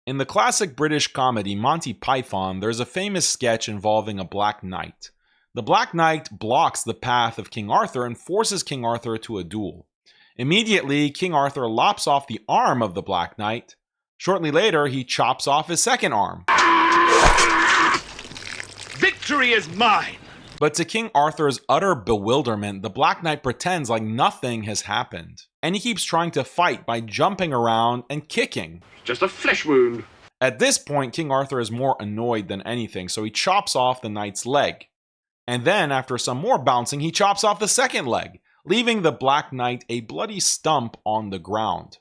In the classic British comedy Monty Python, there's a famous sketch involving a Black Knight. The Black Knight blocks the path of King Arthur and forces King Arthur to a duel. Immediately, King Arthur lops off the arm of the Black Knight. Shortly later, he chops off his second arm. Victory is mine! But to King Arthur's utter bewilderment, the Black Knight pretends like nothing has happened. And he keeps trying to fight by jumping around and kicking. Just a flesh wound. At this point, King Arthur is more annoyed than anything, so he chops off the knight's leg. And then, after some more bouncing, he chops off the second leg, leaving the Black Knight a bloody stump on the ground.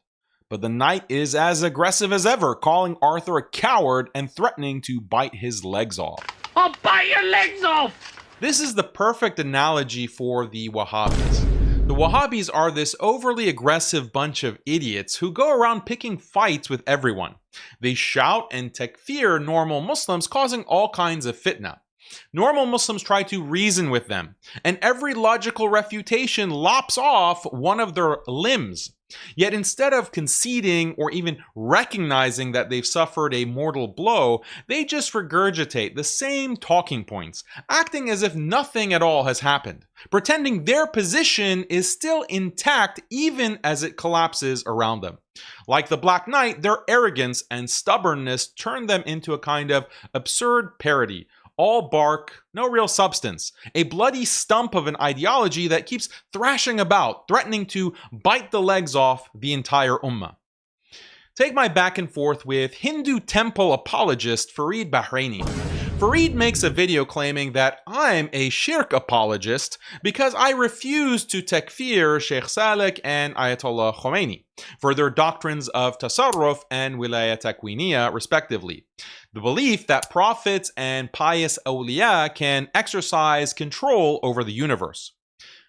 But the knight is as aggressive as ever, calling Arthur a coward and threatening to bite his legs off. I'll bite your legs off! This is the perfect analogy for the Wahhabis. The Wahhabis are this overly aggressive bunch of idiots who go around picking fights with everyone. They shout and takfir normal Muslims, causing all kinds of fitna. Normal Muslims try to reason with them, and every logical refutation lops off one of their limbs. Yet instead of conceding or even recognizing that they've suffered a mortal blow, they just regurgitate the same talking points, acting as if nothing at all has happened, pretending their position is still intact even as it collapses around them. Like the Black Knight, their arrogance and stubbornness turn them into a kind of absurd parody. All bark, no real substance. A bloody stump of an ideology that keeps thrashing about, threatening to bite the legs off the entire ummah. Take my back and forth with Hindu temple apologist Farid Bahraini. Farid makes a video claiming that I'm a shirk apologist because I refuse to takfir Sheikh Saleh and Ayatollah Khomeini for their doctrines of tasarruf and wilayah takwiniya, respectively. The belief that prophets and pious awliya can exercise control over the universe.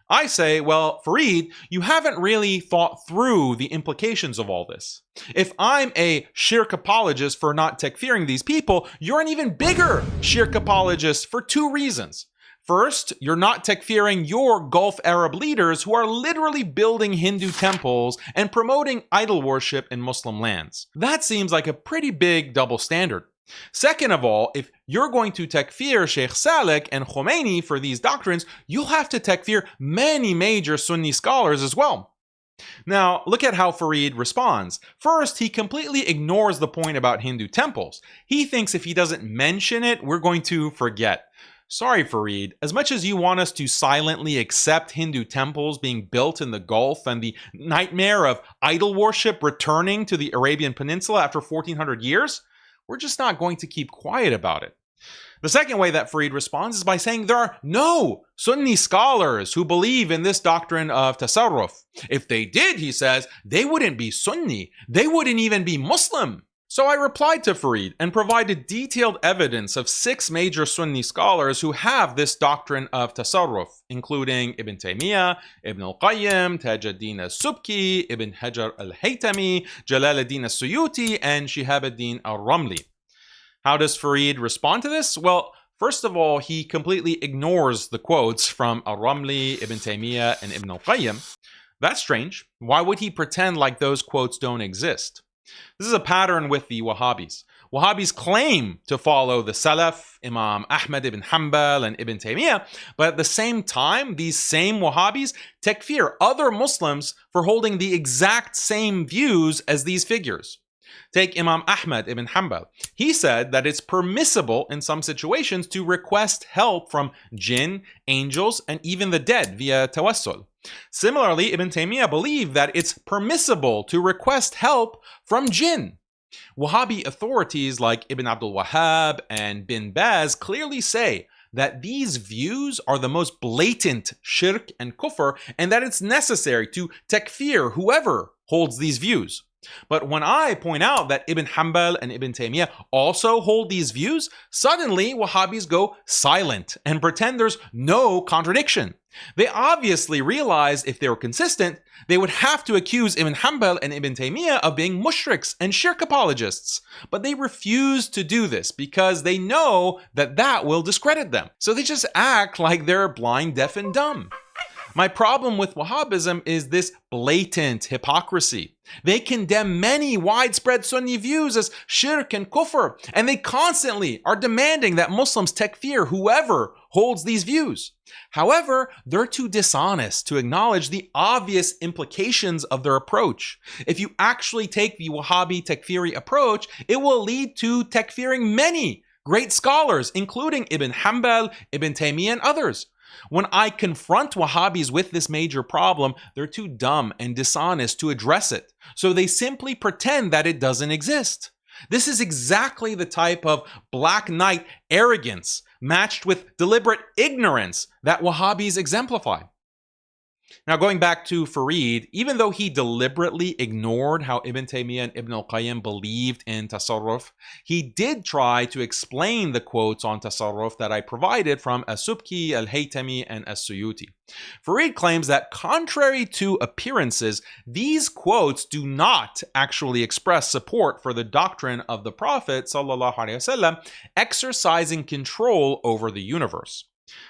I say, well, Farid, you haven't really thought through the implications of all this. If I'm a shirk apologist for not takfiring these people, you're an even bigger shirk apologist for two reasons. First, you're not takfiring your Gulf Arab leaders who are literally building Hindu temples and promoting idol worship in Muslim lands. That seems like a pretty big double standard. Second of all, if you're going to takfir Sheikh Saleh and Khomeini for these doctrines, you'll have to takfir many major Sunni scholars as well. Now, look at how Farid responds. First, he completely ignores the point about Hindu temples. He thinks if he doesn't mention it, we're going to forget. Sorry, Farid, as much as you want us to silently accept Hindu temples being built in the Gulf and the nightmare of idol worship returning to the Arabian Peninsula after 1400 years, we're just not going to keep quiet about it. The second way that Farid responds is by saying there are no Sunni scholars who believe in this doctrine of tasarruf. If they did, he says, they wouldn't be Sunni. They wouldn't even be Muslim. So I replied to Farid and provided detailed evidence of 6 major Sunni scholars who have this doctrine of tasarruf, including Ibn Taymiyyah, Ibn al-Qayyim, Tajuddin al-Subki, Ibn Hajar al-Haytami, Jalaluddin al-Suyuti, and Shihabuddin al-Ramli. How does Farid respond to this? Well, first of all, he completely ignores the quotes from al-Ramli, Ibn Taymiyyah, and Ibn al-Qayyim. That's strange. Why would he pretend like those quotes don't exist? This is a pattern with the Wahhabis. Wahhabis claim to follow the Salaf, Imam Ahmad ibn Hanbal and Ibn Taymiyyah, but at the same time, these same Wahhabis takfir other Muslims for holding the exact same views as these figures. Take Imam Ahmad ibn Hanbal. He said that it's permissible in some situations to request help from jinn, angels, and even the dead via tawassul. Similarly, Ibn Taymiyyah believed that it's permissible to request help from jinn. Wahhabi authorities like Ibn Abdul Wahhab and Bin Baz clearly say that these views are the most blatant shirk and kufr, and that it's necessary to takfir whoever holds these views. But when I point out that Ibn Hanbal and Ibn Taymiyyah also hold these views, suddenly Wahhabis go silent and pretend there's no contradiction. They obviously realize if they were consistent, they would have to accuse Ibn Hanbal and Ibn Taymiyyah of being mushriks and shirk apologists. But they refuse to do this because they know that that will discredit them. So they just act like they're blind, deaf, and dumb. My problem with Wahhabism is this blatant hypocrisy. They condemn many widespread Sunni views as shirk and kufr, and they constantly are demanding that Muslims takfir whoever holds these views. However, they're too dishonest to acknowledge the obvious implications of their approach. If you actually take the Wahhabi takfiri approach, it will lead to takfiring many great scholars, including Ibn Hanbal, Ibn Taymiyyah, and others. When I confront Wahhabis with this major problem, they're too dumb and dishonest to address it, so they simply pretend that it doesn't exist. This is exactly the type of black knight arrogance matched with deliberate ignorance that Wahhabis exemplify. Now, going back to Farid, even though he deliberately ignored how Ibn Taymiyyah and Ibn al-Qayyim believed in tasarruf, he did try to explain the quotes on tasarruf that I provided from Subki, Haytami, and Suyuti. Farid claims that contrary to appearances, these quotes do not actually express support for the doctrine of the Prophet ﷺ exercising control over the universe.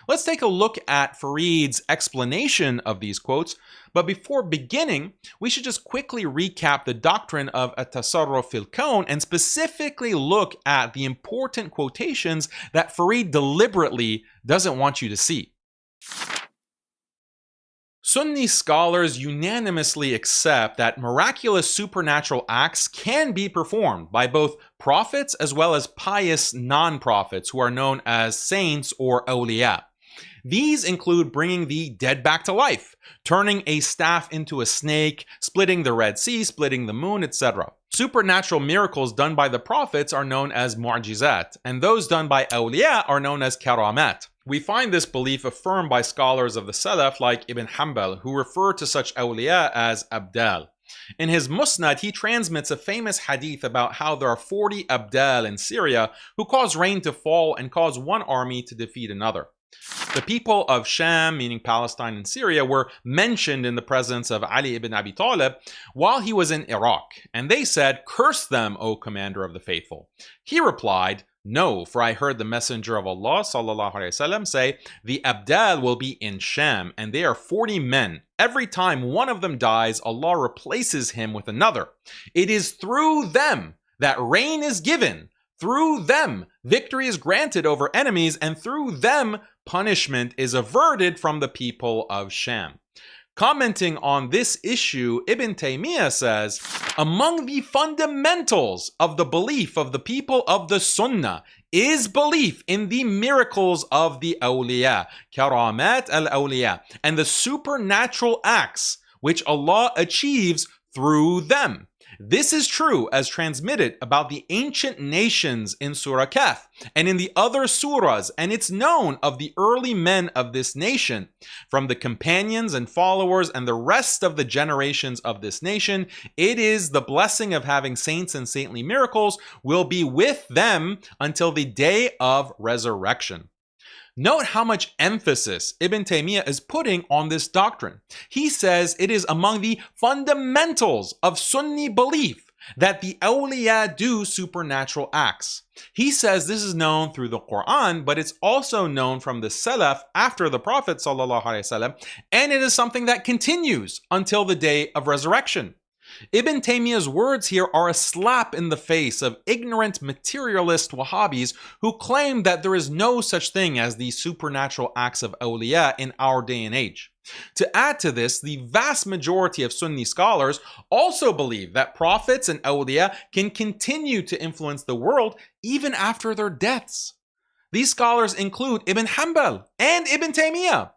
Let's take a look at Farid's explanation of these quotes, but before beginning, we should just quickly recap the doctrine of at-tasarruf fil kawn and specifically look at the important quotations that Farid deliberately doesn't want you to see. Sunni scholars unanimously accept that miraculous supernatural acts can be performed by both prophets as well as pious non-prophets who are known as saints or awliya. These include bringing the dead back to life, turning a staff into a snake, splitting the Red Sea, splitting the moon, etc. Supernatural miracles done by the prophets are known as mu'jizat, and those done by awliya are known as karamat. We find this belief affirmed by scholars of the Salaf like Ibn Hanbal, who refer to such awliya as abdal. In his Musnad, he transmits a famous hadith about how there are 40 abdal in Syria who cause rain to fall and cause one army to defeat another. The people of Sham, meaning Palestine and Syria, were mentioned in the presence of Ali ibn Abi Talib while he was in Iraq, and they said, "Curse them, O commander of the faithful." He replied, "No, for I heard the Messenger of Allah ﷺ say, the Abdal will be in Sham, and they are 40 men. Every time one of them dies, Allah replaces him with another. It is through them that rain is given. Through them, victory is granted over enemies, and through them, punishment is averted from the people of Sham." Commenting on this issue, Ibn Taymiyyah says, among the fundamentals of the belief of the people of the Sunnah is belief in the miracles of the awliya, karamat al-awliya, and the supernatural acts which Allah achieves through them. This is true as transmitted about the ancient nations in Surah Kahf and in the other surahs, and it's known of the early men of this nation. From the companions and followers and the rest of the generations of this nation, it is the blessing of having saints and saintly miracles will be with them until the day of resurrection. Note how much emphasis Ibn Taymiyyah is putting on this doctrine. He says it is among the fundamentals of Sunni belief that the awliya do supernatural acts. He says this is known through the Quran, but it's also known from the Salaf after the Prophet ﷺ, and it is something that continues until the day of resurrection. Ibn Taymiyyah's words here are a slap in the face of ignorant materialist Wahhabis who claim that there is no such thing as the supernatural acts of awliya in our day and age. To add to this, the vast majority of Sunni scholars also believe that prophets and awliya can continue to influence the world even after their deaths. These scholars include Ibn Hanbal and Ibn Taymiyyah.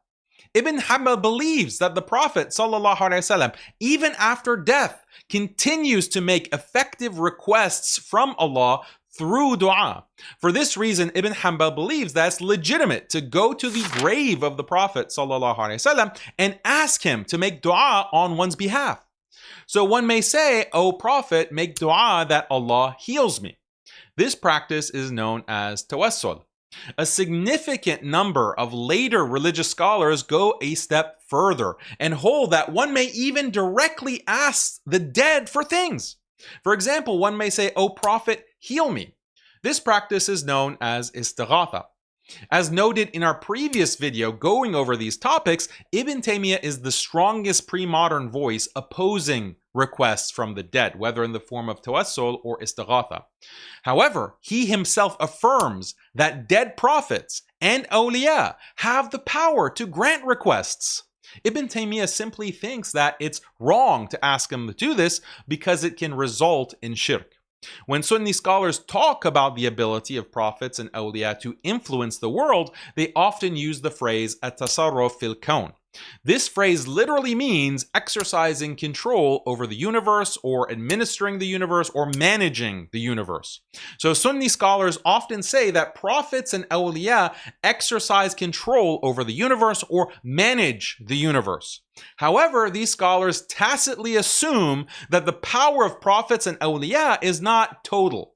Ibn Hanbal believes that the Prophet ﷺ, even after death, continues to make effective requests from Allah through dua. For this reason, Ibn Hanbal believes that it's legitimate to go to the grave of the Prophet ﷺ and ask him to make dua on one's behalf. So one may say, "O Prophet, make dua that Allah heals me." This practice is known as tawassul. A significant number of later religious scholars go a step further and hold that one may even directly ask the dead for things. For example, one may say, "O Prophet, heal me." This practice is known as istighatha. As noted in our previous video going over these topics, Ibn Taymiyyah is the strongest pre-modern voice opposing requests from the dead, whether in the form of tawassul or istighatha. However, he himself affirms that dead prophets and awliya have the power to grant requests. Ibn Taymiyyah simply thinks that it's wrong to ask them to do this because it can result in shirk. When Sunni scholars talk about the ability of prophets and awliya to influence the world, they often use the phrase at-tasarruf fil kawn. This phrase literally means exercising control over the universe, or administering the universe, or managing the universe. So Sunni scholars often say that prophets and awliya exercise control over the universe or manage the universe. However, these scholars tacitly assume that the power of prophets and awliya is not total.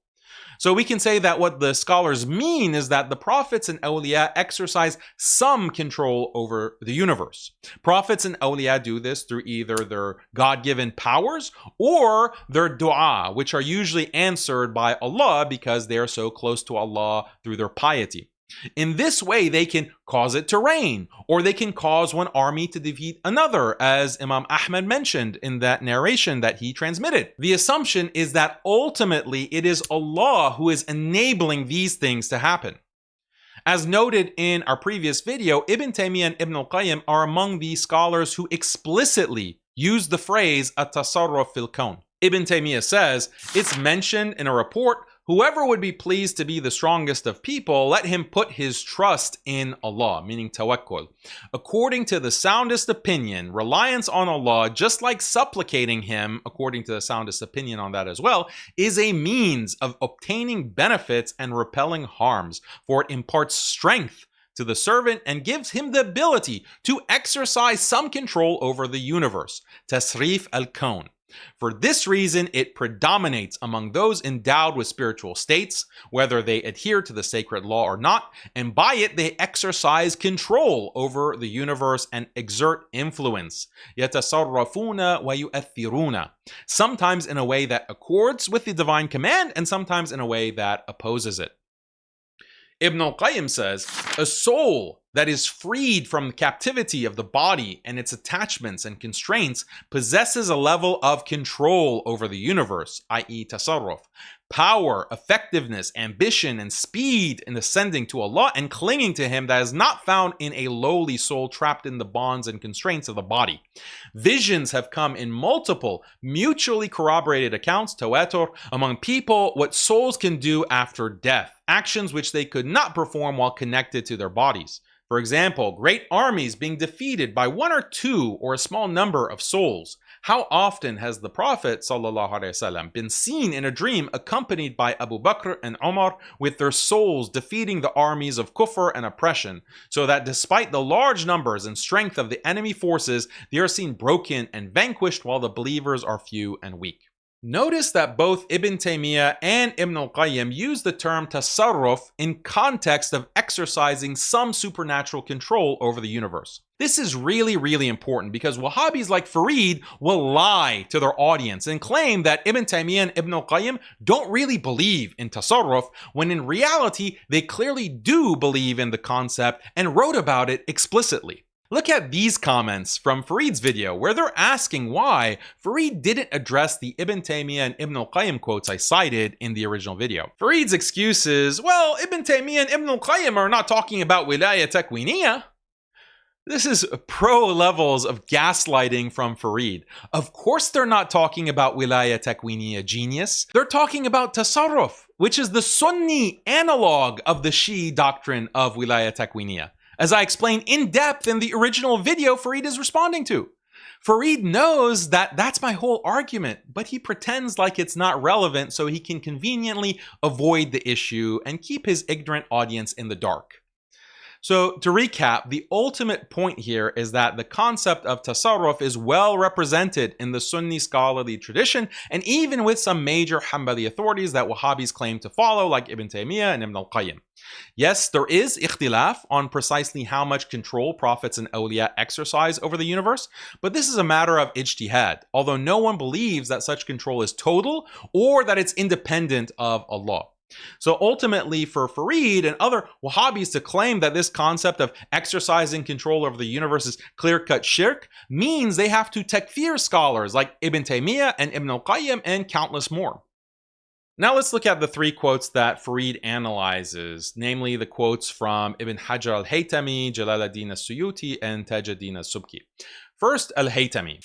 So we can say that what the scholars mean is that the prophets and awliya exercise some control over the universe. Prophets and awliya do this through either their God-given powers or their dua, which are usually answered by Allah because they are so close to Allah through their piety. In this way, they can cause it to rain, or they can cause one army to defeat another, as Imam Ahmad mentioned in that narration that he transmitted. The assumption is that ultimately it is Allah who is enabling these things to happen. As noted in our previous video, Ibn Taymiyyah and Ibn al-Qayyim are among the scholars who explicitly use the phrase at-tasarruf fil kawn. Ibn Taymiyyah says, it's mentioned in a report, whoever would be pleased to be the strongest of people, let him put his trust in Allah, meaning tawakkul. According to the soundest opinion, reliance on Allah, just like supplicating Him, according to the soundest opinion on that as well, is a means of obtaining benefits and repelling harms, for it imparts strength to the servant and gives him the ability to exercise some control over the universe. Tasrif al-kawn. For this reason, it predominates among those endowed with spiritual states, whether they adhere to the sacred law or not, and by it they exercise control over the universe and exert influence. يَتَصَرَّفُونَ وَيُؤَثِّرُونَ. Sometimes in a way that accords with the divine command, and sometimes in a way that opposes it. Ibn al-Qayyim says, a soul that is freed from the captivity of the body and its attachments and constraints possesses a level of control over the universe, i.e. tasarruf, power, effectiveness, ambition, and speed in ascending to Allah and clinging to Him that is not found in a lowly soul trapped in the bonds and constraints of the body. Visions have come in multiple, mutually corroborated accounts, tawatur, among people what souls can do after death, actions which they could not perform while connected to their bodies. For example, great armies being defeated by one or two or a small number of souls. How often has the Prophet ﷺ been seen in a dream accompanied by Abu Bakr and Umar with their souls defeating the armies of kufr and oppression, so that despite the large numbers and strength of the enemy forces, they are seen broken and vanquished while the believers are few and weak. Notice that both Ibn Taymiyyah and Ibn al-Qayyim use the term tasarruf in context of exercising some supernatural control over the universe. This is really important because Wahhabis like Farid will lie to their audience and claim that Ibn Taymiyyah and Ibn al-Qayyim don't really believe in tasarruf, when in reality they clearly do believe in the concept and wrote about it explicitly. Look at these comments from Farid's video where they're asking why Farid didn't address the Ibn Taymiyyah and Ibn al-Qayyim quotes I cited in the original video. Farid's excuse is, well, Ibn Taymiyyah and Ibn al-Qayyim are not talking about wilaya takwiniyah. This is pro levels of gaslighting from Farid. Of course they're not talking about wilaya takwiniyah, genius. They're talking about tasarruf, which is the Sunni analog of the Shi'i doctrine of wilaya takwiniyah, as I explained in depth in the original video Farid is responding to. Farid knows that that's my whole argument, but he pretends like it's not relevant so he can conveniently avoid the issue and keep his ignorant audience in the dark. So to recap, the ultimate point here is that the concept of tasarruf is well represented in the Sunni scholarly tradition, and even with some major Hanbali authorities that Wahhabis claim to follow, like Ibn Taymiyyah and Ibn al-Qayyim. Yes, there is ikhtilaf on precisely how much control prophets and awliya exercise over the universe, but this is a matter of ijtihad, although no one believes that such control is total or that it's independent of Allah. So ultimately, for Farid and other Wahhabis to claim that this concept of exercising control over the universe is clear-cut shirk means they have to takfir scholars like Ibn Taymiyyah and Ibn al-Qayyim and countless more. Now let's look at the three quotes that Farid analyzes, namely the quotes from Ibn Hajar al-Haytami, Jalaluddin al-Suyuti, and Tajuddin al-Subki. First, al-Haytami.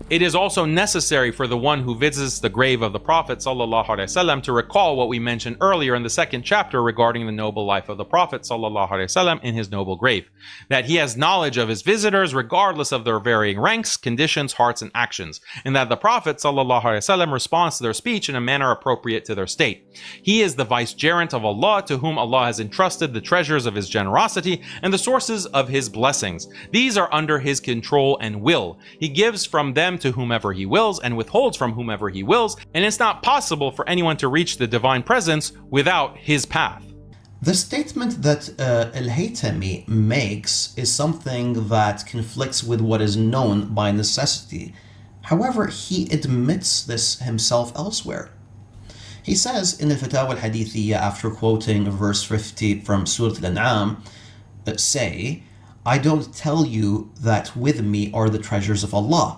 It is also necessary for the one who visits the grave of the Prophet ﷺ to recall what we mentioned earlier in the second chapter regarding the noble life of the Prophet ﷺ in his noble grave, that he has knowledge of his visitors regardless of their varying ranks, conditions, hearts, and actions, and that the Prophet ﷺ responds to their speech in a manner appropriate to their state. He is the vicegerent of Allah, to whom Allah has entrusted the treasures of his generosity and the sources of his blessings. These are under his control and will. He gives from them to whomever he wills and withholds from whomever he wills, and it's not possible for anyone to reach the divine presence without his path. The statement that al-Haytami makes is something that conflicts with what is known by necessity. However, he admits this himself elsewhere. He says in al-Fatawa al-Hadithiyya, after quoting verse 50 from Surah Al-An'am, say, "I don't tell you that with me are the treasures of Allah."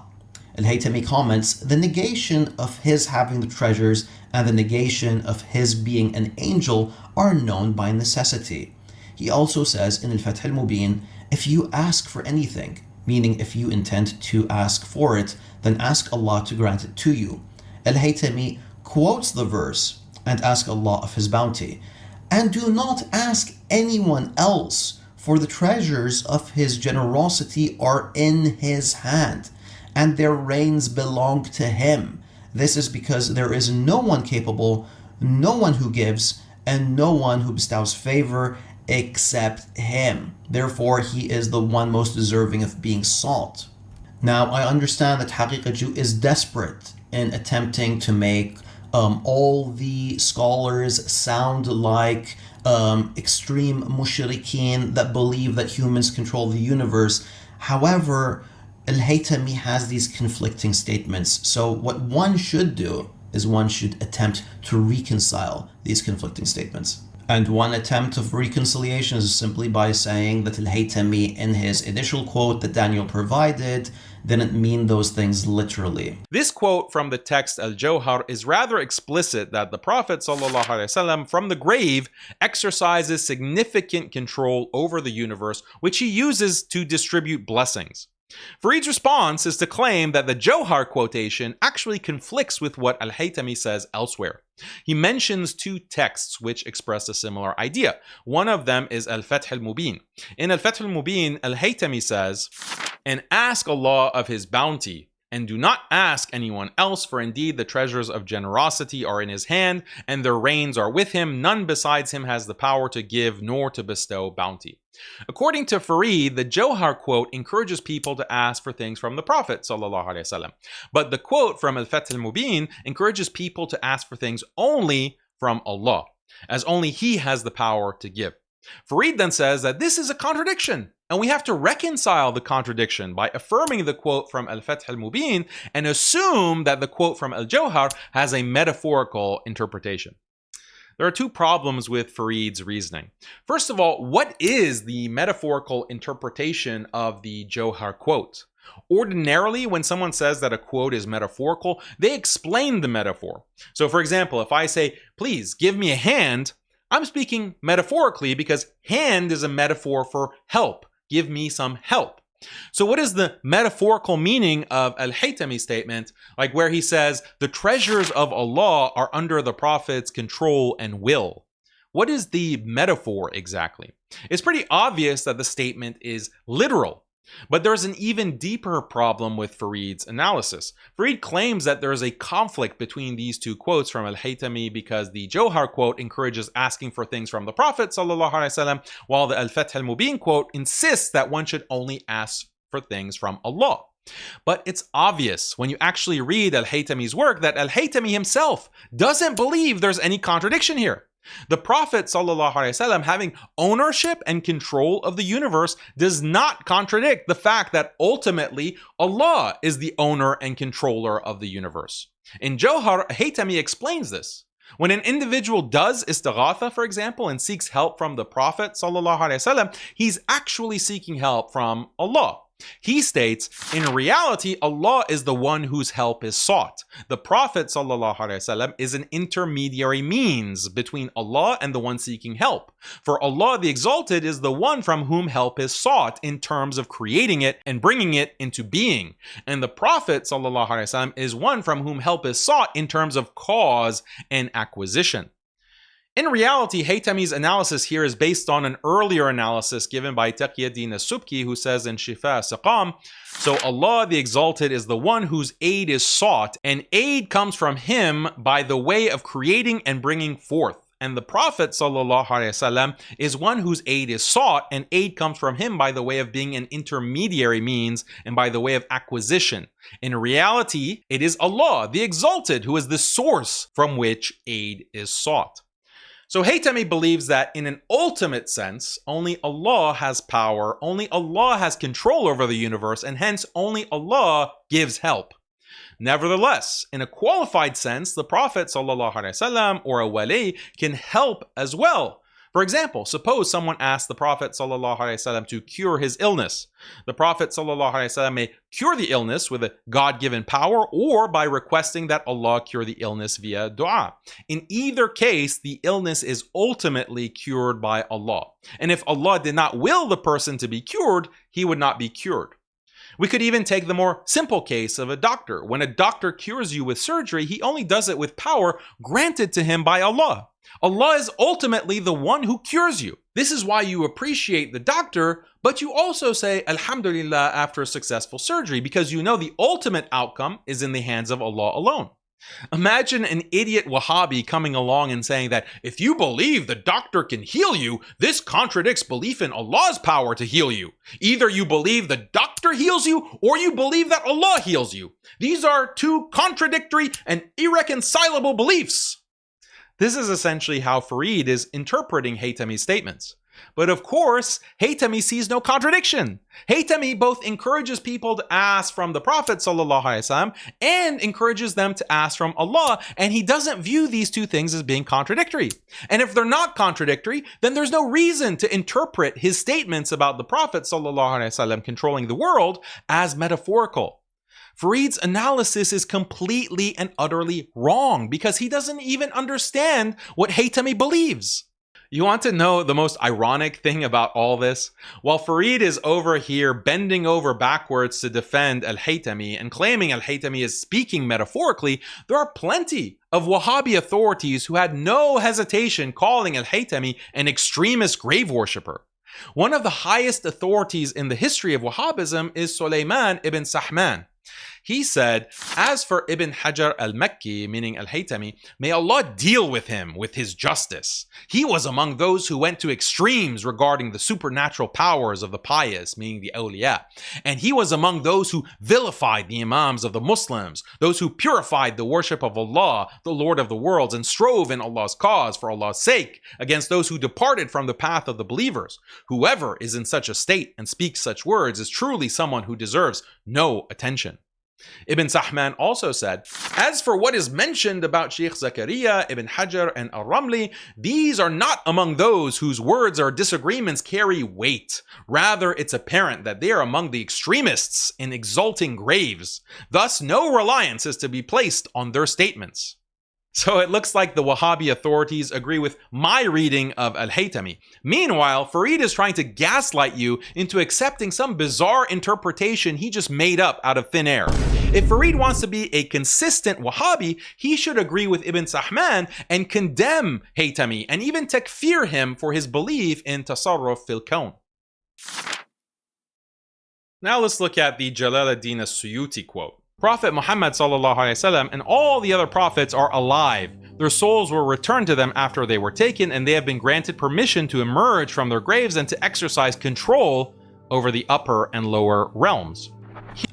Al-Haytami comments, the negation of his having the treasures and the negation of his being an angel are known by necessity. He also says in Al-Fath al-Mubin, if you ask for anything, meaning if you intend to ask for it, then ask Allah to grant it to you. Al-Haytami quotes the verse and asks Allah of his bounty. And do not ask anyone else, for the treasures of his generosity are in his hand, and their reigns belong to him. This is because there is no one capable, no one who gives, and no one who bestows favor except him. Therefore, he is the one most deserving of being sought. Now, I understand that Haqiqatjou is desperate in attempting to make all the scholars sound like extreme mushrikeen that believe that humans control the universe. However, Al-Haytami has these conflicting statements. So what one should do is one should attempt to reconcile these conflicting statements. And one attempt of reconciliation is simply by saying that Al-Haytami, in his initial quote that Daniel provided, didn't mean those things literally. This quote from the text Al-Jawhar is rather explicit that the Prophet ﷺ from the grave exercises significant control over the universe, which he uses to distribute blessings. Farid's response is to claim that the Jawhar quotation actually conflicts with what Al-Haytami says elsewhere. He mentions two texts which express a similar idea. One of them is Al-Fath al-Mubin. In Al-Fath al-Mubin, Al-Haytami says, "And ask Allah of his bounty, and do not ask anyone else, for indeed the treasures of generosity are in his hand, and their reins are with him. None besides him has the power to give nor to bestow bounty." According to Farid, the Jawhar quote encourages people to ask for things from the Prophet ﷺ. But the quote from Al-Fath al-Mubin encourages people to ask for things only from Allah, as only He has the power to give. Farid then says that this is a contradiction, and we have to reconcile the contradiction by affirming the quote from Al-Fath al-Mubin and assume that the quote from Al-Jawhar has a metaphorical interpretation. There are two problems with Farid's reasoning. First of all, what is the metaphorical interpretation of the Jawhar quote? Ordinarily, when someone says that a quote is metaphorical, they explain the metaphor. So for example, if I say, "Please give me a hand," I'm speaking metaphorically because hand is a metaphor for help. Give me some help. So what is the metaphorical meaning of Al-Haytami's statement, like where he says, the treasures of Allah are under the Prophet's control and will? What is the metaphor exactly? It's pretty obvious that the statement is literal. But there's an even deeper problem with Farid's analysis. Farid claims that there is a conflict between these two quotes from Al-Haytami because the Jawhar quote encourages asking for things from the Prophet ﷺ, while the Al-Fath al-Mubin quote insists that one should only ask for things from Allah. But it's obvious when you actually read Al-Haytami's work that Al-Haytami himself doesn't believe there's any contradiction here. The Prophet ﷺ having ownership and control of the universe does not contradict the fact that ultimately Allah is the owner and controller of the universe. In Jawhar, Haytami explains this. When an individual does istighatha, for example, and seeks help from the Prophet ﷺ, he's actually seeking help from Allah. He states, in reality, Allah is the one whose help is sought. The Prophet ﷺ is an intermediary means between Allah and the one seeking help. For Allah the Exalted is the one from whom help is sought in terms of creating it and bringing it into being. And the Prophet ﷺ is one from whom help is sought in terms of cause and acquisition. In reality, Haytami's analysis here is based on an earlier analysis given by Taqiyuddin Subki, who says in Shifa Saqam, so Allah the Exalted is the one whose aid is sought, and aid comes from him by the way of creating and bringing forth. And the Prophet ﷺ is one whose aid is sought, and aid comes from him by the way of being an intermediary means and by the way of acquisition. In reality, it is Allah the Exalted who is the source from which aid is sought. So Haytami believes that in an ultimate sense, only Allah has power, only Allah has control over the universe, and hence only Allah gives help. Nevertheless, in a qualified sense, the Prophet ﷺ or a wali can help as well. For example, suppose someone asks the Prophet ﷺ to cure his illness. The Prophet ﷺ may cure the illness with a God-given power or by requesting that Allah cure the illness via dua. In either case, the illness is ultimately cured by Allah. And if Allah did not will the person to be cured, he would not be cured. We could even take the more simple case of a doctor. When a doctor cures you with surgery, he only does it with power granted to him by Allah. Allah is ultimately the one who cures you. This is why you appreciate the doctor, but you also say Alhamdulillah after a successful surgery, because you know the ultimate outcome is in the hands of Allah alone. Imagine an idiot Wahhabi coming along and saying that if you believe the doctor can heal you, this contradicts belief in Allah's power to heal you. Either you believe the doctor heals you or you believe that Allah heals you. These are two contradictory and irreconcilable beliefs. This is essentially how Farid is interpreting Haytami's statements. But of course, Haytami sees no contradiction. Haytami both encourages people to ask from the Prophet ﷺ and encourages them to ask from Allah, and he doesn't view these two things as being contradictory. And if they're not contradictory, then there's no reason to interpret his statements about the Prophet ﷺ controlling the world as metaphorical. Farid's analysis is completely and utterly wrong because he doesn't even understand what Haytami believes. You want to know the most ironic thing about all this? While Farid is over here bending over backwards to defend Al-Haytami and claiming Al-Haytami is speaking metaphorically, there are plenty of Wahhabi authorities who had no hesitation calling Al-Haytami an extremist grave worshipper. One of the highest authorities in the history of Wahhabism is Sulaiman ibn Sahman. He said, as for Ibn Hajar al-Makki, meaning Al-Haytami, may Allah deal with him with his justice. He was among those who went to extremes regarding the supernatural powers of the pious, meaning the awliya. And he was among those who vilified the imams of the Muslims, those who purified the worship of Allah, the Lord of the worlds, and strove in Allah's cause for Allah's sake against those who departed from the path of the believers. Whoever is in such a state and speaks such words is truly someone who deserves no attention. Ibn Sahman also said, as for what is mentioned about Sheikh Zakaria, Ibn Hajar, and Al-Ramli, these are not among those whose words or disagreements carry weight. Rather, it's apparent that they are among the extremists in exalting graves. Thus, no reliance is to be placed on their statements. So it looks like the Wahhabi authorities agree with my reading of Al-Haytami. Meanwhile, Farid is trying to gaslight you into accepting some bizarre interpretation he just made up out of thin air. If Farid wants to be a consistent Wahhabi, he should agree with Ibn Sahman and condemn Haytami and even takfir him for his belief in tasarruf fil kawn. Now let's look at the Jalaluddin as-Suyuti quote. Prophet Muhammad ﷺ and all the other prophets are alive. Their souls were returned to them after they were taken, and they have been granted permission to emerge from their graves and to exercise control over the upper and lower realms.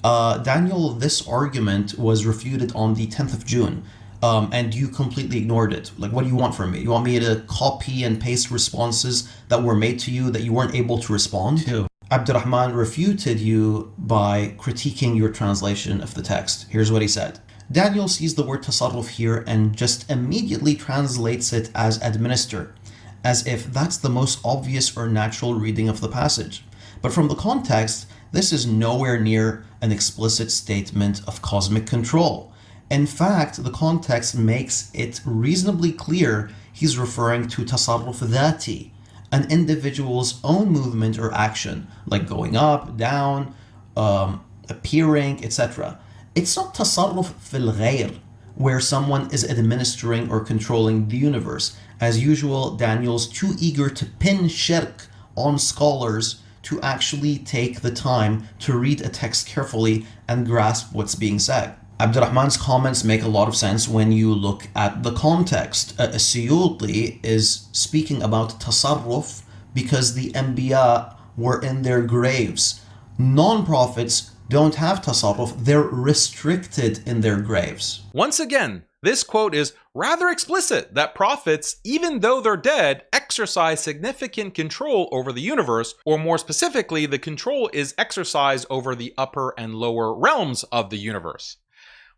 Daniel, this argument was refuted on the 10th of June, and you completely ignored it. Like, what do you want from me? You want me to copy and paste responses that were made to you that you weren't able to respond to? Abdurrahman refuted you by critiquing your translation of the text. Here's what he said. Daniel sees the word tasarruf here and just immediately translates it as administer, as if that's the most obvious or natural reading of the passage. But from the context, this is nowhere near an explicit statement of cosmic control. In fact, the context makes it reasonably clear he's referring to tasarruf dhati, an individual's own movement or action, like going up, down, appearing, etc. It's not tasarruf fil ghayr, where someone is administering or controlling the universe. As usual, Daniel's too eager to pin shirk on scholars to actually take the time to read a text carefully and grasp what's being said. Abdurrahman's comments make a lot of sense when you look at the context. Suyuti is speaking about tasarruf because the Anbiya were in their graves. Non-prophets don't have tasarruf, they're restricted in their graves. Once again, this quote is rather explicit that prophets, even though they're dead, exercise significant control over the universe, or more specifically, the control is exercised over the upper and lower realms of the universe.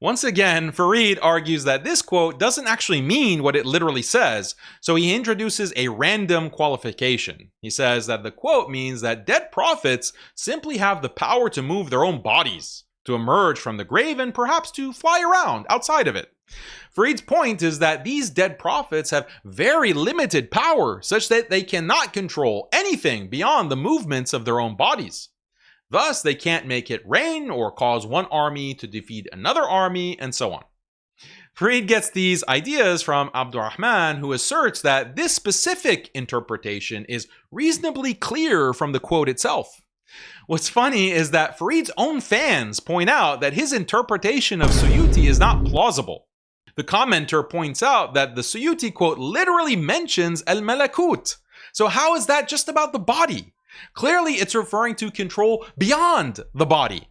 Once again, Farid argues that this quote doesn't actually mean what it literally says, so he introduces a random qualification. He says that the quote means that dead prophets simply have the power to move their own bodies, to emerge from the grave, and perhaps to fly around outside of it. Farid's point is that these dead prophets have very limited power, such that they cannot control anything beyond the movements of their own bodies. Thus, they can't make it rain or cause one army to defeat another army, and so on. Farid gets these ideas from Abdurrahman, who asserts that this specific interpretation is reasonably clear from the quote itself. What's funny is that Farid's own fans point out that his interpretation of Suyuti is not plausible. The commenter points out that the Suyuti quote literally mentions al-malakut. So how is that just about the body? Clearly, it's referring to control beyond the body.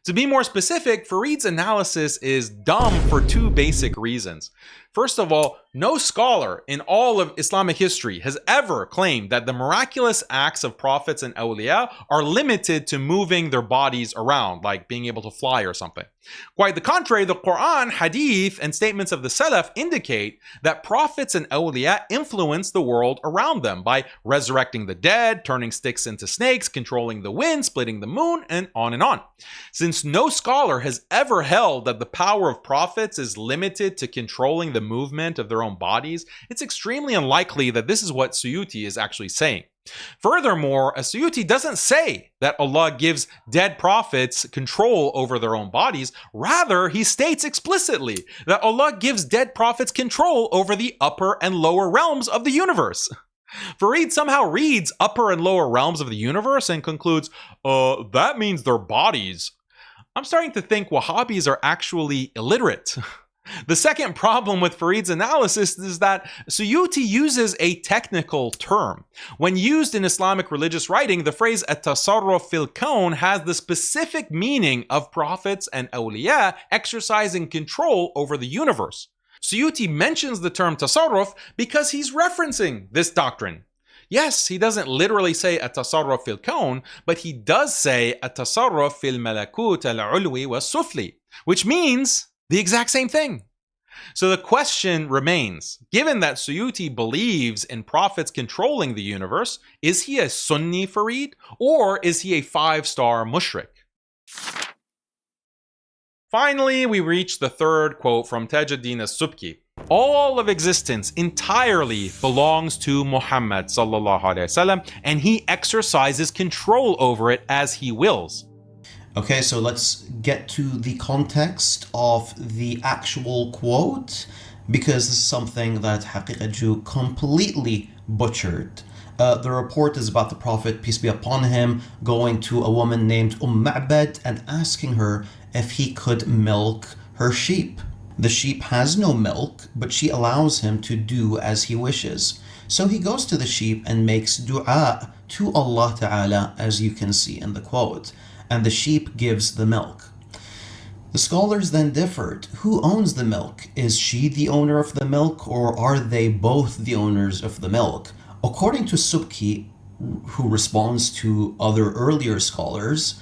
To be more specific, Farid's analysis is dumb for two basic reasons. First of all, no scholar in all of Islamic history has ever claimed that the miraculous acts of prophets and awliya are limited to moving their bodies around, like being able to fly or something. Quite the contrary, the Quran, Hadith, and statements of the Salaf indicate that prophets and awliya influence the world around them by resurrecting the dead, turning sticks into snakes, controlling the wind, splitting the moon, and on and on. Since no scholar has ever held that the power of prophets is limited to controlling the movement of their own bodies, it's extremely unlikely that this is what Suyuti is actually saying. Furthermore, Suyuti doesn't say that Allah gives dead prophets control over their own bodies. Rather, he states explicitly that Allah gives dead prophets control over the upper and lower realms of the universe. Farid somehow reads upper and lower realms of the universe and concludes, that means their bodies. I'm starting to think Wahhabis are actually illiterate. The second problem with Farid's analysis is that Suyuti uses a technical term. When used in Islamic religious writing, the phrase at-tasarruf fil kawn has the specific meaning of prophets and awliya exercising control over the universe. Suyuti mentions the term tasarruf because he's referencing this doctrine. Yes, he doesn't literally say at-tasarruf fil kawn, but he does say at-tasarruf fil malakut al-ulwi was-sufli, which means the exact same thing. So the question remains, given that Suyuti believes in prophets controlling the universe, is he a Sunni Farid or is he a five-star mushrik? Finally, we reach the third quote from Tajuddin as-Subki. All of existence entirely belongs to Muhammad sallallahu alaihi wasallam, and he exercises control over it as he wills. Okay, so let's get to the context of the actual quote, because this is something that Haqiqatjou completely butchered. The report is about the Prophet, peace be upon him, going to a woman named Ma'bad and asking her if he could milk her sheep. The sheep has no milk, but she allows him to do as he wishes. So he goes to the sheep and makes dua to Allah Ta'ala, as you can see in the quote, and the sheep gives the milk. The scholars then differed. Who owns the milk? Is she the owner of the milk, or are they both the owners of the milk? According to Subki, who responds to other earlier scholars,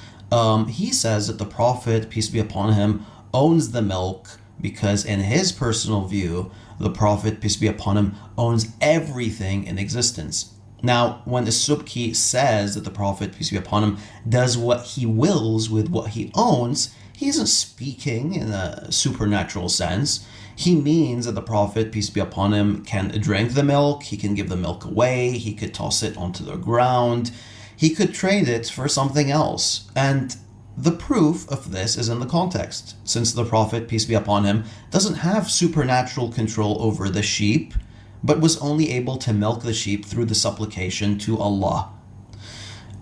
he says that the Prophet, peace be upon him, owns the milk because in his personal view, the Prophet, peace be upon him, owns everything in existence. Now, when the Subki says that the Prophet, peace be upon him, does what he wills with what he owns, he isn't speaking in a supernatural sense. He means that the Prophet, peace be upon him, can drink the milk, he can give the milk away, he could toss it onto the ground, he could trade it for something else. And the proof of this is in the context, since the Prophet, peace be upon him, doesn't have supernatural control over the sheep, but was only able to milk the sheep through the supplication to Allah.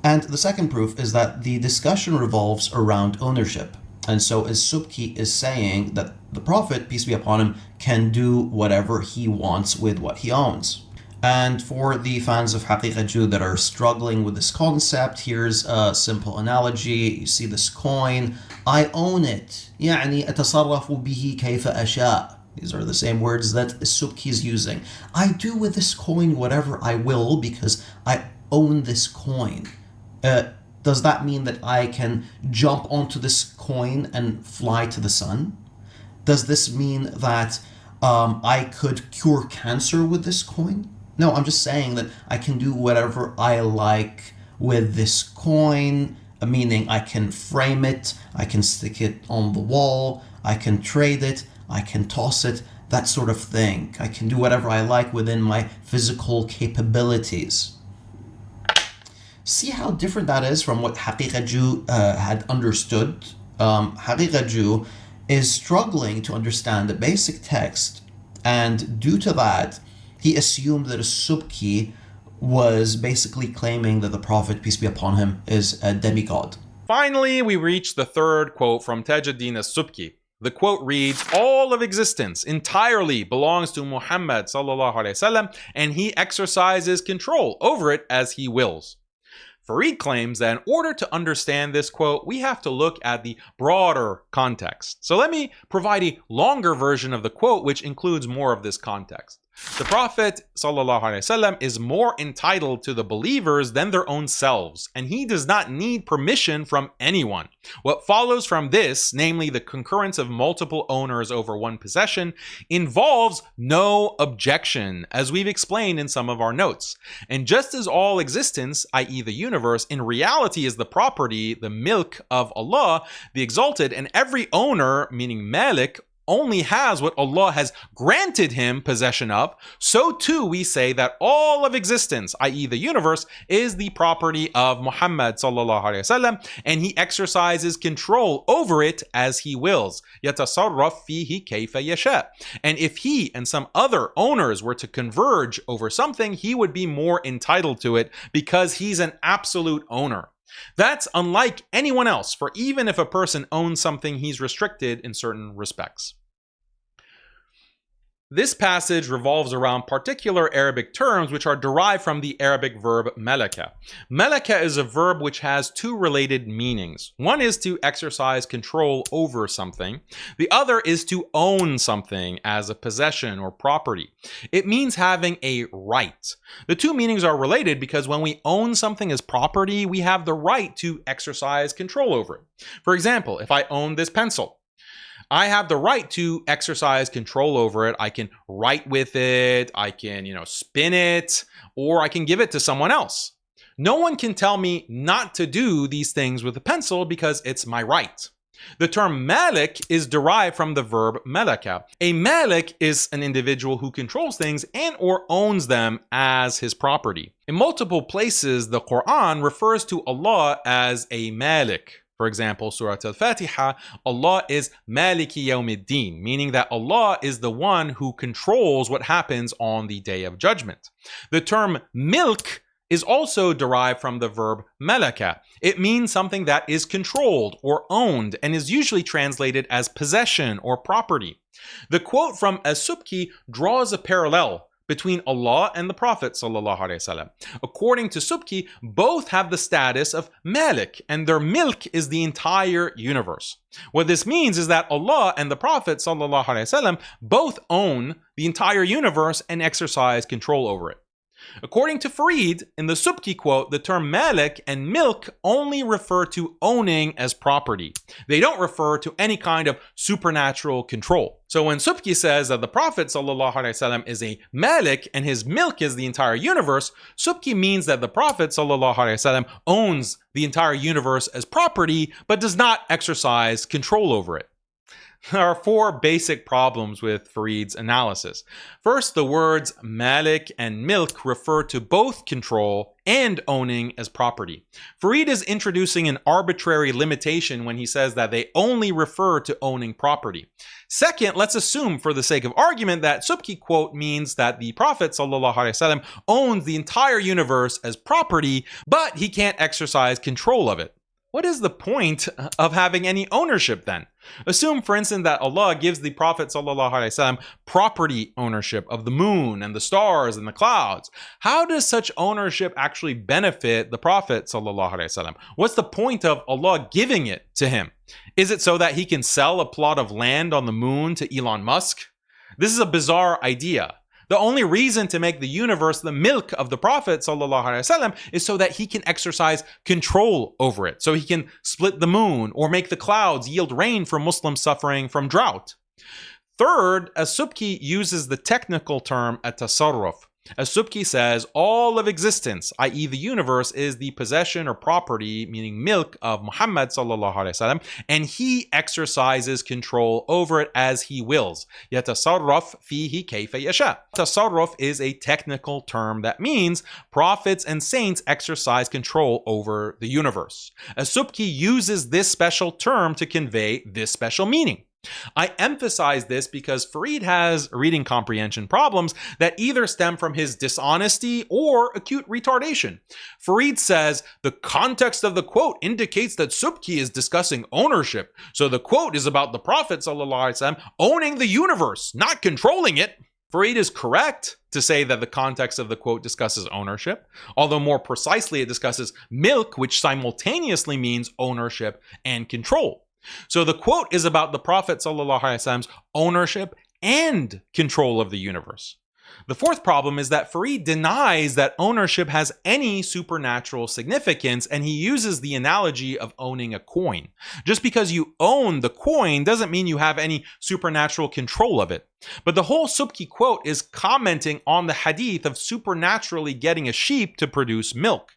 And the second proof is that the discussion revolves around ownership. And so as Subki is saying that the Prophet, peace be upon him, can do whatever he wants with what he owns. And for the fans of Haqiqatjou that are struggling with this concept, here's a simple analogy. You see this coin, I own it. يعني أتصرف به كيف أشاء. These are the same words that Subki is using. I do with this coin whatever I will because I own this coin. Does that mean that I can jump onto this coin and fly to the sun? Does this mean that I could cure cancer with this coin? No, I'm just saying that I can do whatever I like with this coin, meaning I can frame it, I can stick it on the wall, I can trade it, I can toss it, that sort of thing. I can do whatever I like within my physical capabilities. See how different that is from what Haqiqatjou had understood? Haqiqatjou is struggling to understand the basic text, and due to that, he assumed that a Subki was basically claiming that the Prophet, peace be upon him, is a demigod. Finally, we reach the third quote from Tajuddin as-Subki. The quote reads, "All of existence entirely belongs to Muhammad sallallahu alaihi wasallam, and he exercises control over it as he wills." Farid claims that in order to understand this quote, we have to look at the broader context. So let me provide a longer version of the quote, which includes more of this context. The Prophet ﷺ is more entitled to the believers than their own selves, and he does not need permission from anyone. What follows from this, namely the concurrence of multiple owners over one possession, involves no objection, as we've explained in some of our notes. And just as all existence, i.e. the universe, in reality is the property, the milk of Allah, the Exalted, and every owner, meaning Malik, only has what Allah has granted him possession of, so too we say that all of existence, i.e. the universe, is the property of Muhammad sallallahu alaihi wasallam, and he exercises control over it as he wills. يَتَصَرَّفْ فِيهِ كَيْفَ يَشَاءُ. And if he and some other owners were to converge over something, he would be more entitled to it because he's an absolute owner. That's unlike anyone else, for even if a person owns something, he's restricted in certain respects. This passage revolves around particular Arabic terms which are derived from the Arabic verb malaka. Malaka is a verb which has two related meanings. One is to exercise control over something. The other is to own something as a possession or property. It means having a right. The two meanings are related because when we own something as property, we have the right to exercise control over it. For example, if I own this pencil, I have the right to exercise control over it. I can write with it, I can, spin it, or I can give it to someone else. No one can tell me not to do these things with a pencil because it's my right. The term malik is derived from the verb malaka. A malik is an individual who controls things and or owns them as his property. In multiple places, the Quran refers to Allah as a malik. For example, Surah Al-Fatiha, Allah is Maliki Yawmiddin, meaning that Allah is the one who controls what happens on the Day of Judgment. The term milk is also derived from the verb malaka. It means something that is controlled or owned and is usually translated as possession or property. The quote from as-Subki draws a parallel between Allah and the Prophet ﷺ. According to Subki, both have the status of Malik, and their milk is the entire universe. What this means is that Allah and the Prophet ﷺ both own the entire universe and exercise control over it. According to Farid, in the Subki quote, the term malik and milk only refer to owning as property. They don't refer to any kind of supernatural control. So when Subki says that the Prophet ﷺ is a malik and his milk is the entire universe, Subki means that the Prophet ﷺ owns the entire universe as property, but does not exercise control over it. There are four basic problems with Farid's analysis. First, the words malik and milk refer to both control and owning as property. Farid is introducing an arbitrary limitation when he says that they only refer to owning property. Second, let's assume for the sake of argument that Subki quote means that the Prophet ﷺ owns the entire universe as property, but he can't exercise control of it. What is the point of having any ownership then? Assume, for instance, that Allah gives the Prophet ﷺ property ownership of the moon and the stars and the clouds. How does such ownership actually benefit the Prophet ﷺ? What's the point of Allah giving it to him? Is it so that he can sell a plot of land on the moon to Elon Musk? This is a bizarre idea. The only reason to make the universe the milk of the Prophet ﷺ is so that he can exercise control over it, so he can split the moon or make the clouds yield rain for Muslims suffering from drought. Third, As-Subki uses the technical term at-tasarruf. As-Subki says all of existence, i.e. the universe, is the possession or property, meaning milk, of Muhammad ﷺ, and he exercises control over it as he wills. Yatasarraf fihi kayfa yasha. Tasarruf is a technical term that means prophets and saints exercise control over the universe. As-Subki uses this special term to convey this special meaning. I emphasize this because Farid has reading comprehension problems that either stem from his dishonesty or acute retardation. Farid says the context of the quote indicates that Subki is discussing ownership, so the quote is about the Prophet ﷺ owning the universe, not controlling it. Farid is correct to say that the context of the quote discusses ownership, although more precisely it discusses milk, which simultaneously means ownership and control. So the quote is about the Prophet ﷺ's ownership and control of the universe. The fourth problem is that Farid denies that ownership has any supernatural significance, and he uses the analogy of owning a coin. Just because you own the coin doesn't mean you have any supernatural control of it. But the whole Subki quote is commenting on the hadith of supernaturally getting a sheep to produce milk.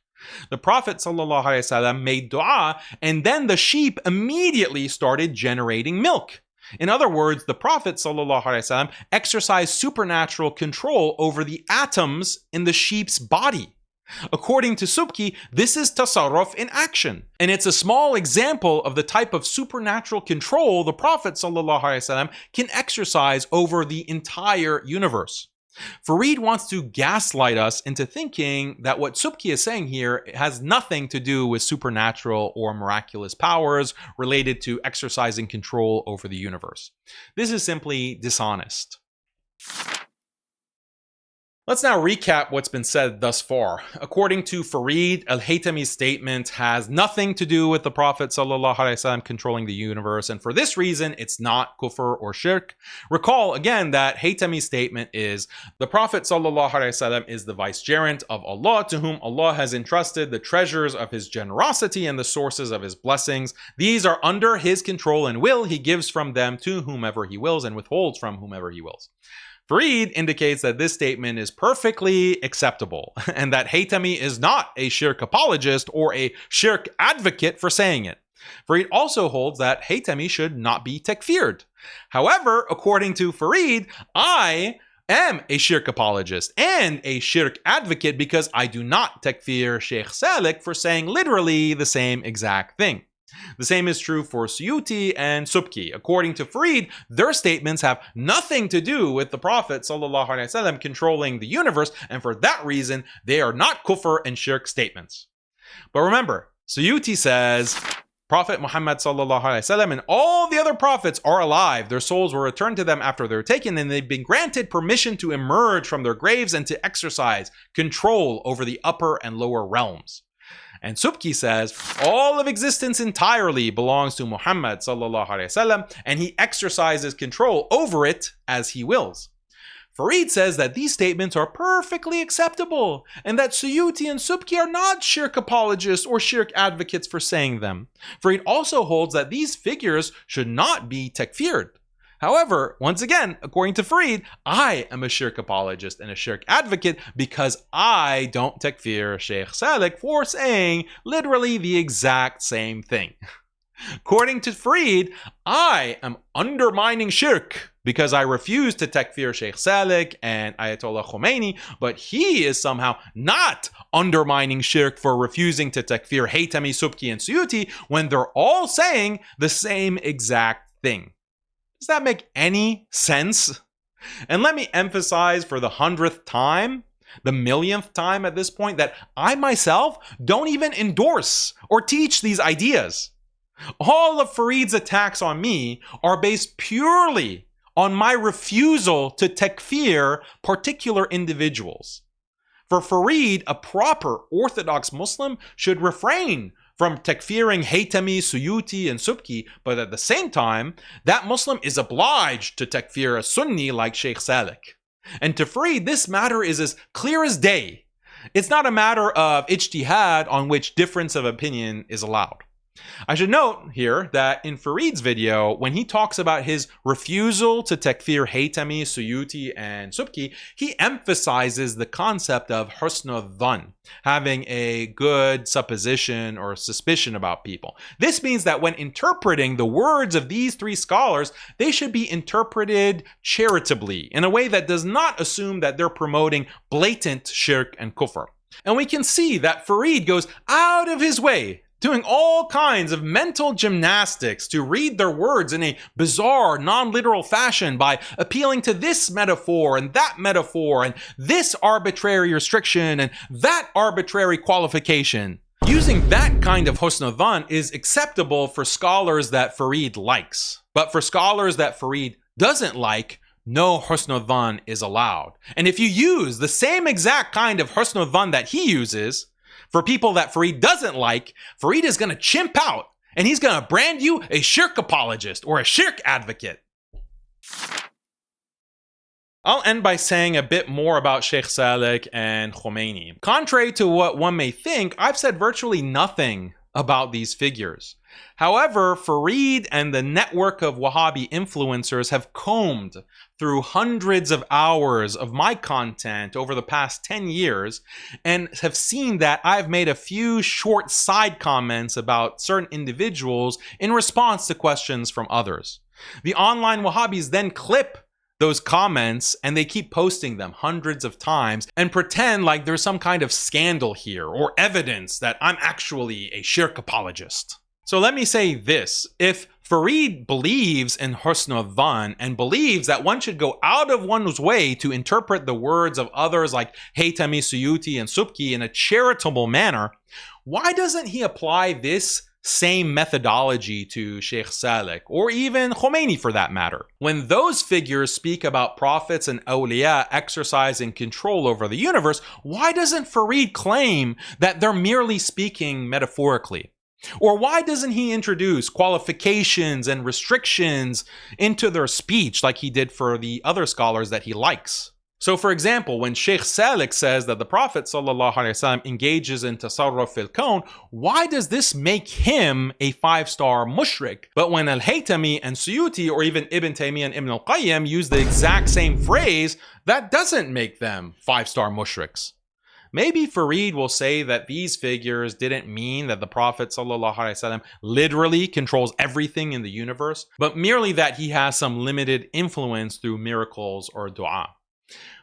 The Prophet ﷺ made dua, and then the sheep immediately started generating milk. In other words, the Prophet ﷺ exercised supernatural control over the atoms in the sheep's body. According to Subki, this is tasarruf in action, and it's a small example of the type of supernatural control the Prophet ﷺ can exercise over the entire universe. Farid wants to gaslight us into thinking that what Subki is saying here has nothing to do with supernatural or miraculous powers related to exercising control over the universe. This is simply dishonest. Let's now recap what's been said thus far. According to Farid, Al-Haytami's statement has nothing to do with the Prophet ﷺ controlling the universe, and for this reason, it's not kufr or shirk. Recall again that Haytami's statement is, the Prophet ﷺ is the vicegerent of Allah, to whom Allah has entrusted the treasures of his generosity and the sources of his blessings. These are under his control and will. He gives from them to whomever he wills and withholds from whomever he wills. Farid indicates that this statement is perfectly acceptable and that Haytami is not a shirk apologist or a shirk advocate for saying it. Farid also holds that Haytami should not be takfired. However, according to Farid, I am a shirk apologist and a shirk advocate because I do not takfir Sheikh Salik for saying literally the same exact thing. The same is true for Suyuti and Subki. According to Farid, their statements have nothing to do with the Prophet ﷺ controlling the universe, and for that reason, they are not kufr and shirk statements. But remember, Suyuti says, Prophet Muhammad ﷺ and all the other prophets are alive. Their souls were returned to them after they're taken, and they've been granted permission to emerge from their graves and to exercise control over the upper and lower realms. And Subki says, all of existence entirely belongs to Muhammad ﷺ, and he exercises control over it as he wills. Farid says that these statements are perfectly acceptable and that Suyuti and Subki are not shirk apologists or shirk advocates for saying them. Farid also holds that these figures should not be takfired. However, once again, according to Farid, I am a shirk apologist and a shirk advocate because I don't takfir Sheikh Saleh for saying literally the exact same thing. According to Farid, I am undermining shirk because I refuse to takfir Sheikh Saleh and Ayatollah Khomeini, but he is somehow not undermining shirk for refusing to takfir Haytami, Subki, and Suyuti when they're all saying the same exact thing. Does that make any sense? And let me emphasize for the 100th time, the millionth time at this point, that I myself don't even endorse or teach these ideas. All of Farid's attacks on me are based purely on my refusal to takfir particular individuals. For Farid, a proper Orthodox Muslim should refrain from takfiring Haytami, Suyuti, and Subki, but at the same time, that Muslim is obliged to takfir a Sunni like Sheikh Saleh. And to Farid, this matter is as clear as day. It's not a matter of ijtihad on which difference of opinion is allowed. I should note here that in Farid's video, when he talks about his refusal to takfir Haytami, Suyuti, and Subki, he emphasizes the concept of husn al-dhan, having a good supposition or suspicion about people. This means that when interpreting the words of these three scholars, they should be interpreted charitably in a way that does not assume that they're promoting blatant shirk and kufr. And we can see that Farid goes out of his way doing all kinds of mental gymnastics to read their words in a bizarre, non-literal fashion by appealing to this metaphor and this arbitrary restriction and that arbitrary qualification. Using that kind of husn al-dhan is acceptable for scholars that Farid likes. But for scholars that Farid doesn't like, no husn al-dhan is allowed. And if you use the same exact kind of husn al-dhan that he uses, for people that Farid doesn't like, Farid is going to chimp out and he's going to brand you a shirk apologist or a shirk advocate. I'll end by saying a bit more about Sheikh Saleh and Khomeini. Contrary to what one may think, I've said virtually nothing about these figures. However, Farid and the network of Wahhabi influencers have combed through hundreds of hours of my content over the past 10 years and have seen that I've made a few short side comments about certain individuals in response to questions from others. The online Wahhabis then clip those comments and they keep posting them hundreds of times and pretend like there's some kind of scandal here or evidence that I'm actually a shirk apologist. So let me say this. If Farid believes in husn al-dhan and believes that one should go out of one's way to interpret the words of others like Haytami, Suyuti, and Subki in a charitable manner, why doesn't he apply this same methodology to Sheikh Saleh or even Khomeini for that matter? When those figures speak about prophets and awliya exercising control over the universe, why doesn't Farid claim that they're merely speaking metaphorically? Or why doesn't he introduce qualifications and restrictions into their speech like he did for the other scholars that he likes? So for example, when Sheikh Saleh says that the Prophet ﷺ engages in tasarruf fil kawn, why does this make him a 5-star mushrik? But when Al-Haytami and Suyuti or even Ibn Taymiyyah and Ibn al-Qayyim use the exact same phrase, that doesn't make them 5-star mushriks. Maybe Farid will say that these figures didn't mean that the Prophet ﷺ literally controls everything in the universe, but merely that he has some limited influence through miracles or dua.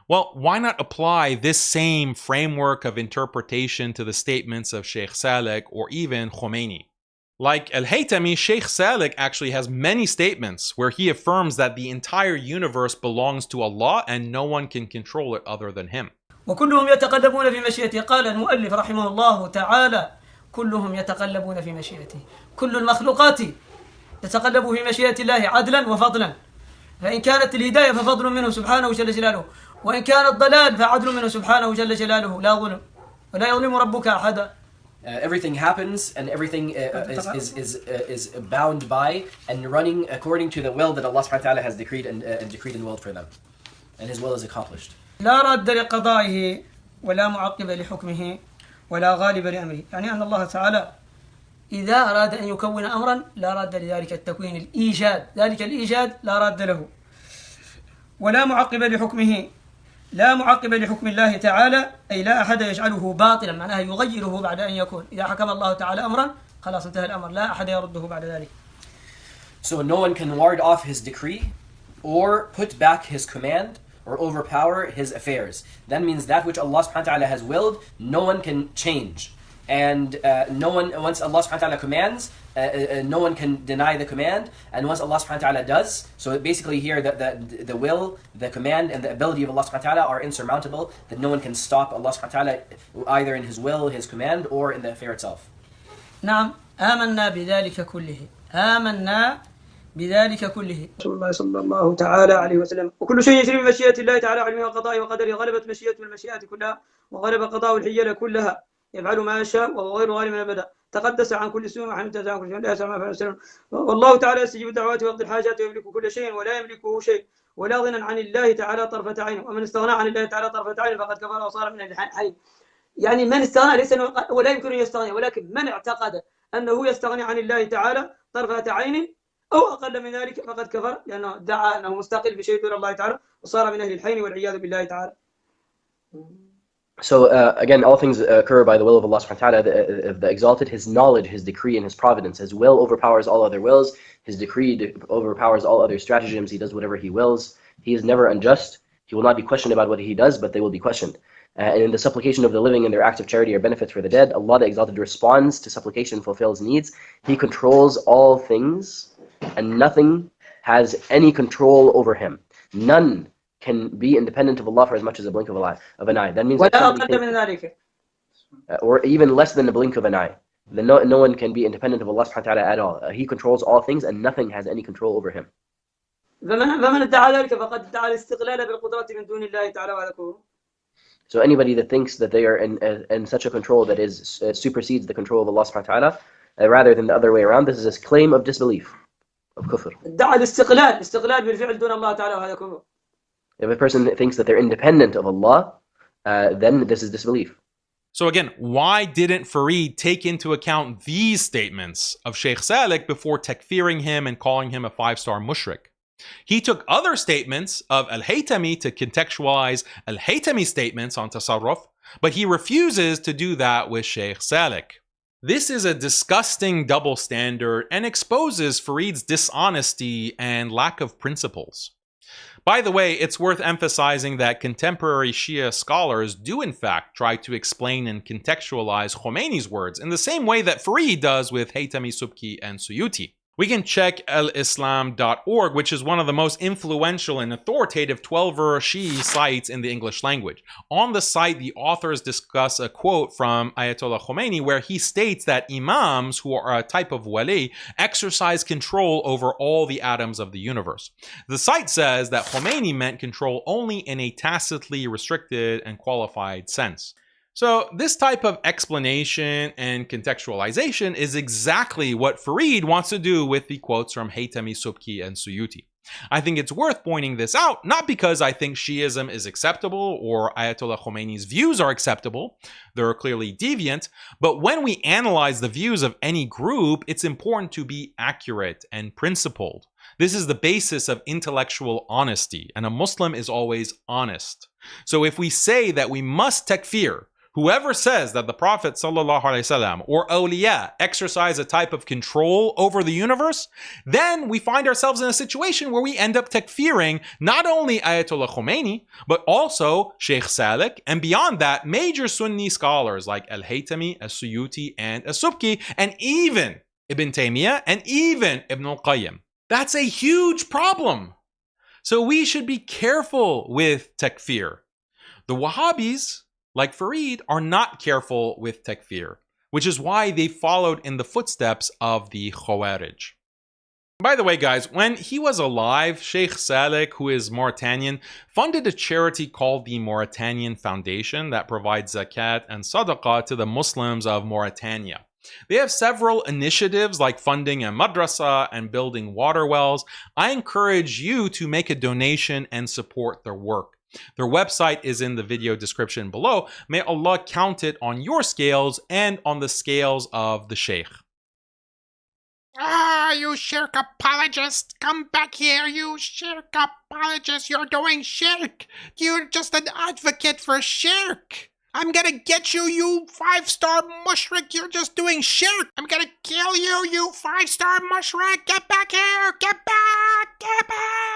Well, why not apply this same framework of interpretation to the statements of Sheikh Saleh or even Khomeini? Like Al-Haytami, Sheikh Saleh actually has many statements where he affirms that the entire universe belongs to Allah and no one can control it other than him. وكلهم يتقلبون في مشيئته. قال المؤلف رحمه الله تعالى كلهم يتقلبون في مشيئته. كل المخلوقات تتقلب في مشيئة الله عدلا وفضلا. فإن كانت الهداية ففضل منه سبحانه جل جلاله، وإن كان الضلال فعدل منه سبحانه جل جلاله لا ظلم ولا يظلم ربك أحدا. Everything happens and everything is bound by and running according to the will that Allah subhanahu wa ta'ala has decreed and willed for them. and his will is accomplished. لا راد لقضائه ولا معقب لحكمه ولا غالب لأمره. يعني أن الله تعالى إذا أراد أن يكون أمرا لا راد لذلك التكوين الإيجاد، ذلك الإيجاد لا راد له. ولا معقب لحكمه، لا معقب لحكم الله تعالى، أي لا أحد يجعله باطلا، معناها يغيره بعد أن يكون. إذا حكم الله تعالى أمرا خلاص انتهى الأمر، لا أحد يرده بعد ذلك. So no one can ward off his decree or put back his command or overpower his affairs. That means that which Allah subhanahu wa ta'ala has willed, no one can change. And no one, once Allah subhanahu wa ta'ala commands, no one can deny the command. And once Allah subhanahu wa ta'ala does, so basically here the will, the command, and the ability of Allah subhanahu wa ta'ala are insurmountable, that no one can stop Allah subhanahu wa ta'ala either in his will, his command, or in the affair itself. نعم آمنا بذلك كله، آمنا بذلك كله. رسول الله صلى الله تعالى عليه وسلم. وكل شيء يجري بمشيئة الله تعالى علمه وقضائه وقدره، غلبت مشيئته المشيئات كلها وغلب قضاء الحيل كلها، يفعل ما يشاء وهو غير ظالم ابدا، تقدس عن كل سوء وحمد عن كل شيء، لا يسمع ما فعل. والله تعالى يستجيب الدعوات ويقضي الحاجات ويملك كل شيء ولا يملكه شيء، ولا غنى عن الله تعالى طرفة عين، ومن استغنى عن الله تعالى طرفة عين فقد كفر وصار من الحين. يعني من استغنى ليس ولا يمكن ان يستغني، ولكن من اعتقد انه يستغني عن الله تعالى طرفة عين أو أقل من ذلك فقد كفر، لأنه ادعى أنه مستقل بشيء دون الله تعالى وصار من أهل الحين والعياذ بالله تعالى. So again, all things occur by the will of Allah subhanahu wa ta'ala, the exalted, his knowledge, his decree, and his providence. His will overpowers all other wills. His decree overpowers all other stratagems. He does whatever he wills. He is never unjust. He will not be questioned about what he does, but they will be questioned. And in the supplication of the living and their acts of charity or benefits for the dead, Allah the Exalted responds to supplication and fulfills needs. He controls all things, and nothing has any control over him. None can be independent of Allah for as much as a blink of an eye. That means or even less than a blink of an eye. Then no one can be independent of Allah subhanahu wa ta'ala at all. He controls all things and nothing has any control over him. So anybody that thinks that they are in such a control that is supersedes the control of Allah subhanahu wa ta'ala, rather than the other way around, this is a claim of disbelief, of kufr. If a person thinks that they're independent of Allah, then this is disbelief. So again, why didn't Farid take into account these statements of Sheikh Saleh before takfiring him and calling him a 5-star mushrik? He took other statements of Al-Haytami to contextualize Al-Haytami statements on tasarruf, but he refuses to do that with Sheikh Saleh. This is a disgusting double standard and exposes Farid's dishonesty and lack of principles. By the way, it's worth emphasizing that contemporary Shia scholars do in fact try to explain and contextualize Khomeini's words in the same way that Farid does with Haytami, Subki, and Suyuti. We can check alislam.org, which is one of the most influential and authoritative 12-ver Shia sites in the English language. On the site, the authors discuss a quote from Ayatollah Khomeini where he states that imams, who are a type of wali, exercise control over all the atoms of the universe. The site says that Khomeini meant control only in a tacitly restricted and qualified sense. So this type of explanation and contextualization is exactly what Farid wants to do with the quotes from Haytami, Subki, and Suyuti. I think it's worth pointing this out, not because I think Shiism is acceptable or Ayatollah Khomeini's views are acceptable, they're clearly deviant, but when we analyze the views of any group, it's important to be accurate and principled. This is the basis of intellectual honesty, and a Muslim is always honest. So if we say that we must takfir whoever says that the Prophet ﷺ or awliya exercise a type of control over the universe, then we find ourselves in a situation where we end up takfiring not only Ayatollah Khomeini, but also Sheikh Saleh, and beyond that, major Sunni scholars like Al-Haytami, As-Suyuti, and As-Subki, and even Ibn Taymiyyah, and even Ibn al-Qayyim. That's a huge problem. So we should be careful with takfir. The Wahhabis, like Farid, are not careful with takfir, which is why they followed in the footsteps of the Khawarij. By the way, guys, when he was alive, Sheikh Saleh, who is Mauritanian, funded a charity called the Mauritanian Foundation that provides zakat and sadaqah to the Muslims of Mauritania. They have several initiatives like funding a madrasa and building water wells. I encourage you to make a donation and support their work. Their website is in the video description below. May Allah count it on your scales and on the scales of the Sheikh. Ah, you shirk apologist! Come back here, you shirk apologist! You're doing shirk! You're just an advocate for shirk! I'm gonna get you, you 5-star mushrik! You're just doing shirk! I'm gonna kill you, you 5-star mushrik! Get back here! Get back! Get back!